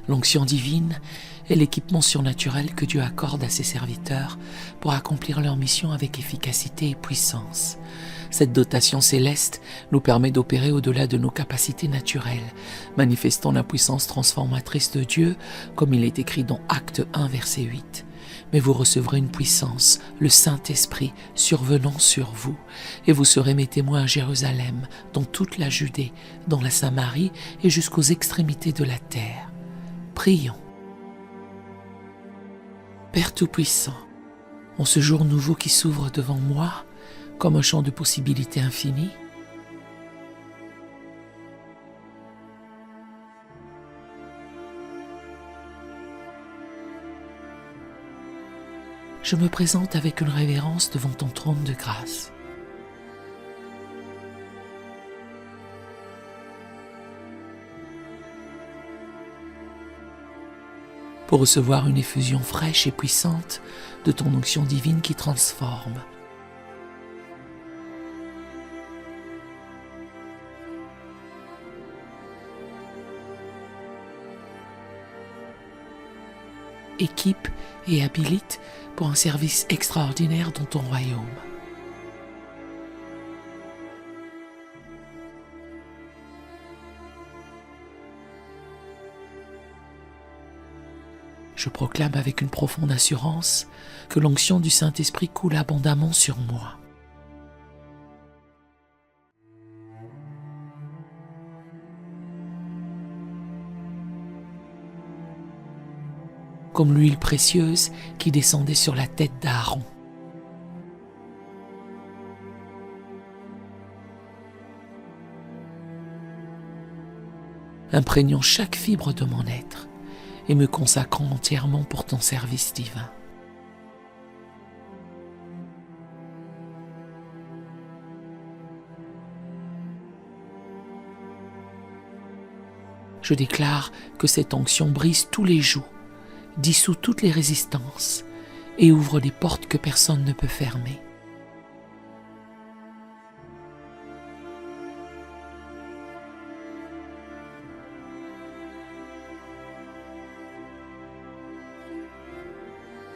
L'onction divine est l'équipement surnaturel que Dieu accorde à ses serviteurs pour accomplir leur mission avec efficacité et puissance. Cette dotation céleste nous permet d'opérer au-delà de nos capacités naturelles, manifestant la puissance transformatrice de Dieu, comme il est écrit dans Acte 1, verset 8. Mais vous recevrez une puissance, le Saint-Esprit, survenant sur vous, et vous serez mes témoins à Jérusalem, dans toute la Judée, dans la Samarie et jusqu'aux extrémités de la terre. Prions. Père Tout-Puissant, en ce jour nouveau qui s'ouvre devant moi, comme un champ de possibilités infinies, je me présente avec une révérence devant ton trône de grâce. Pour recevoir une effusion fraîche et puissante de ton onction divine qui transforme. Équipe et habilite pour un service extraordinaire dans ton royaume. Je proclame avec une profonde assurance que l'onction du Saint-Esprit coule abondamment sur moi. Comme l'huile précieuse qui descendait sur la tête d'Aaron. Imprégnant chaque fibre de mon être et me consacrant entièrement pour ton service divin. Je déclare que cette onction brise tous les jougs, dissout toutes les résistances et ouvre des portes que personne ne peut fermer.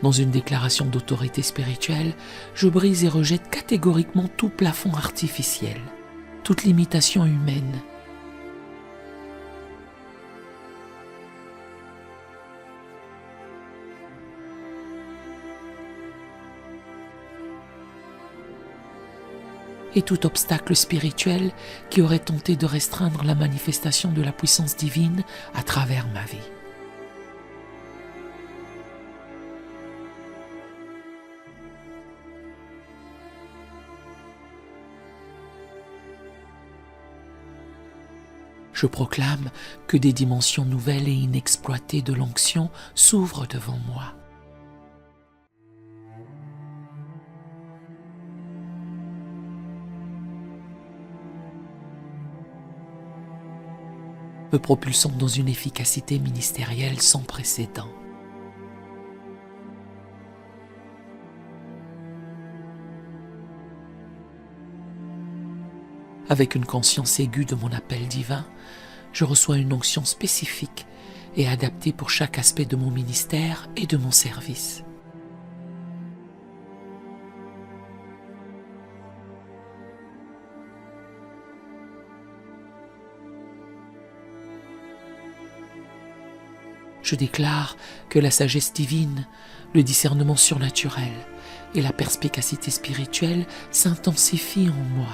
Dans une déclaration d'autorité spirituelle, je brise et rejette catégoriquement tout plafond artificiel, toute limitation humaine. Et tout obstacle spirituel qui aurait tenté de restreindre la manifestation de la puissance divine à travers ma vie. Je proclame que des dimensions nouvelles et inexploitées de l'onction s'ouvrent devant moi. Me propulsant dans une efficacité ministérielle sans précédent. Avec une conscience aiguë de mon appel divin, je reçois une onction spécifique et adaptée pour chaque aspect de mon ministère et de mon service. Je déclare que la sagesse divine, le discernement surnaturel et la perspicacité spirituelle s'intensifient en moi.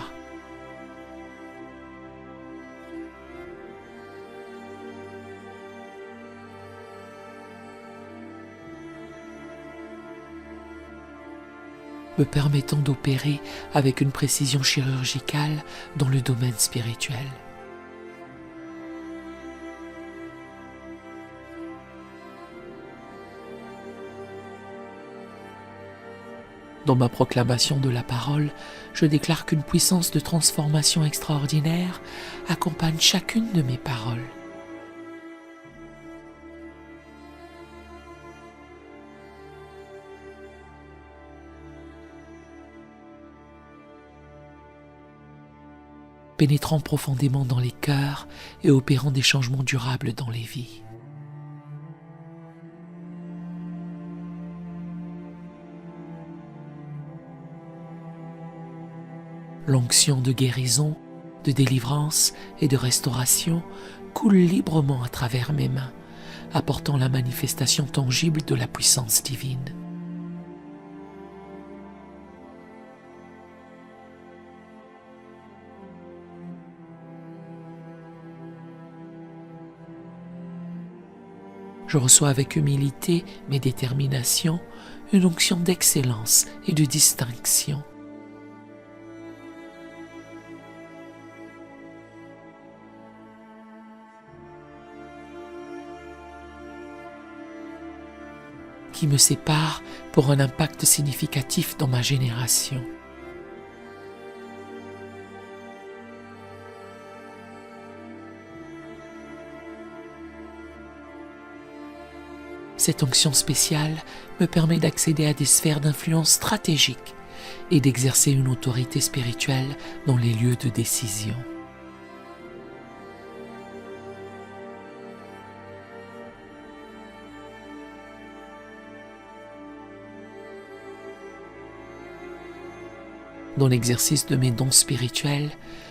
Me permettant d'opérer avec une précision chirurgicale dans le domaine spirituel. Dans ma proclamation de la parole, je déclare qu'une puissance de transformation extraordinaire accompagne chacune de mes paroles. Pénétrant profondément dans les cœurs et opérant des changements durables dans les vies. L'onction de guérison, de délivrance et de restauration coule librement à travers mes mains, apportant la manifestation tangible de la puissance divine. Je reçois avec humilité mais détermination une onction d'excellence et de distinction. Qui me sépare pour un impact significatif dans ma génération. Cette onction spéciale me permet d'accéder à des sphères d'influence stratégiques et d'exercer une autorité spirituelle dans les lieux de décision. Dans l'exercice de mes dons spirituels,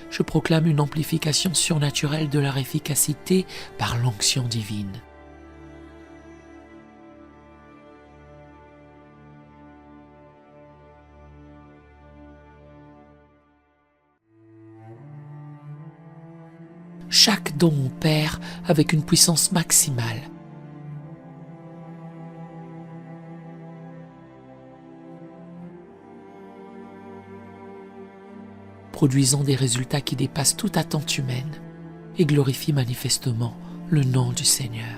je proclame une amplification surnaturelle de leur efficacité par l'onction divine. Chaque don opère avec une puissance maximale. Produisant des résultats qui dépassent toute attente humaine et glorifient manifestement le nom du Seigneur.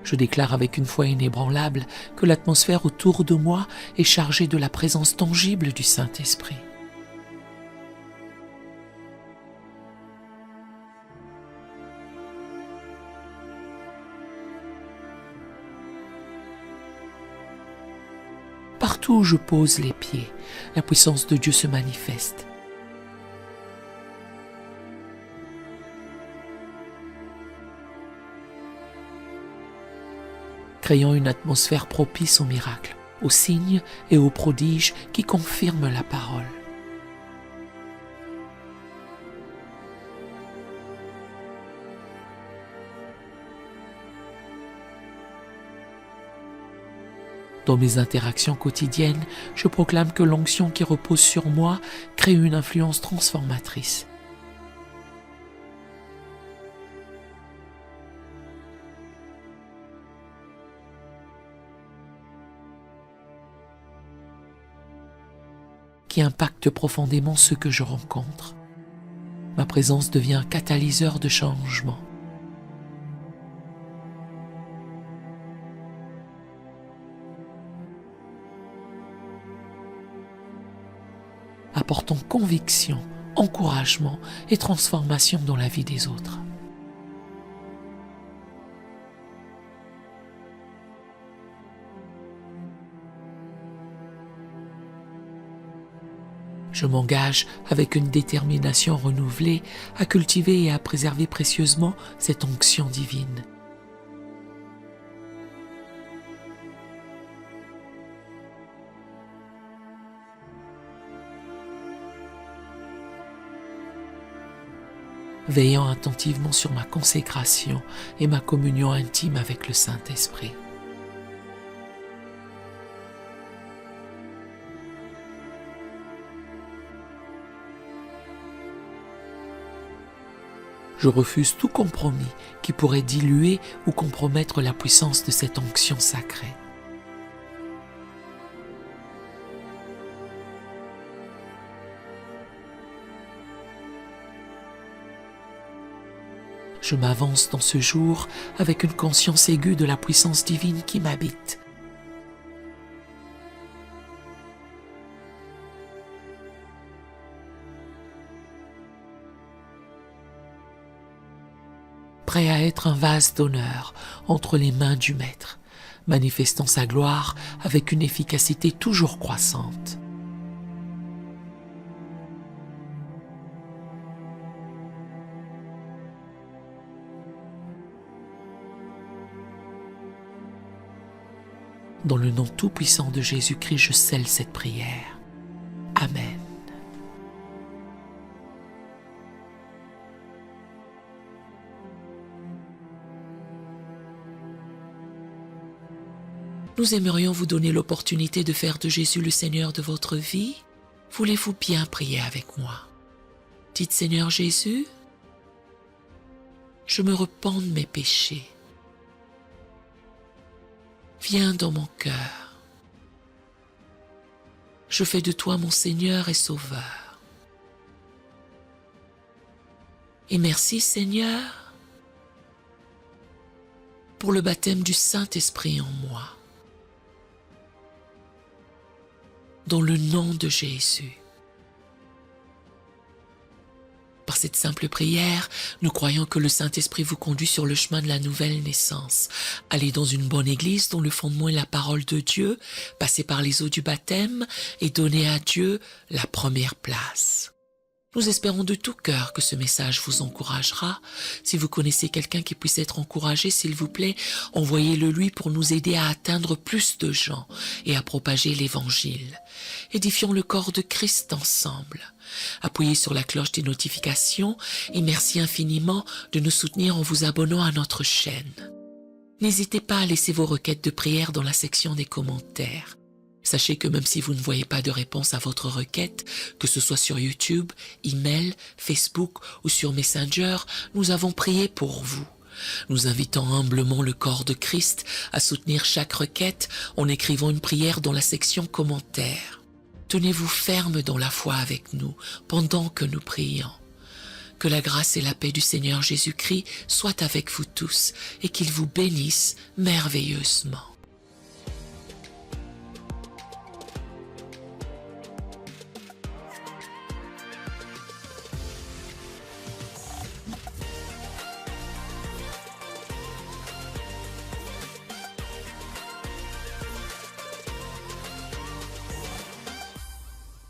Je déclare avec une foi inébranlable que l'atmosphère autour de moi est chargée de la présence tangible du Saint-Esprit. Partout où je pose les pieds, la puissance de Dieu se manifeste. Créant une atmosphère propice aux miracles, aux signes et aux prodiges qui confirment la parole. Dans mes interactions quotidiennes, je proclame que l'onction qui repose sur moi crée une influence transformatrice. Qui impacte profondément ceux que je rencontre. Ma présence devient un catalyseur de changement. Apportant conviction, encouragement et transformation dans la vie des autres. Je m'engage avec une détermination renouvelée à cultiver et à préserver précieusement cette onction divine. Veillant attentivement sur ma consécration et ma communion intime avec le Saint-Esprit. Je refuse tout compromis qui pourrait diluer ou compromettre la puissance de cette onction sacrée. Je m'avance dans ce jour avec une conscience aiguë de la puissance divine qui m'habite. Prêt à être un vase d'honneur entre les mains du Maître, manifestant sa gloire avec une efficacité toujours croissante. Dans le nom tout-puissant de Jésus-Christ, je scelle cette prière. Amen. Nous aimerions vous donner l'opportunité de faire de Jésus le Seigneur de votre vie. Voulez-vous bien prier avec moi? Dites: Seigneur Jésus, je me repens de mes péchés. Viens dans mon cœur. Je fais de toi mon Seigneur et Sauveur. Et merci Seigneur pour le baptême du Saint-Esprit en moi. Dans le nom de Jésus. Par cette simple prière, nous croyons que le Saint-Esprit vous conduit sur le chemin de la nouvelle naissance. Allez dans une bonne église dont le fondement est la parole de Dieu, passez par les eaux du baptême et donnez à Dieu la première place. Nous espérons de tout cœur que ce message vous encouragera. Si vous connaissez quelqu'un qui puisse être encouragé, s'il vous plaît, envoyez-le lui pour nous aider à atteindre plus de gens et à propager l'Évangile. Édifions le corps de Christ ensemble. Appuyez sur la cloche des notifications et merci infiniment de nous soutenir en vous abonnant à notre chaîne. N'hésitez pas à laisser vos requêtes de prière dans la section des commentaires. Sachez que même si vous ne voyez pas de réponse à votre requête, que ce soit sur YouTube, email, Facebook ou sur Messenger, nous avons prié pour vous. Nous invitons humblement le corps de Christ à soutenir chaque requête en écrivant une prière dans la section commentaires. Tenez-vous ferme dans la foi avec nous pendant que nous prions. Que la grâce et la paix du Seigneur Jésus-Christ soient avec vous tous et qu'il vous bénisse merveilleusement.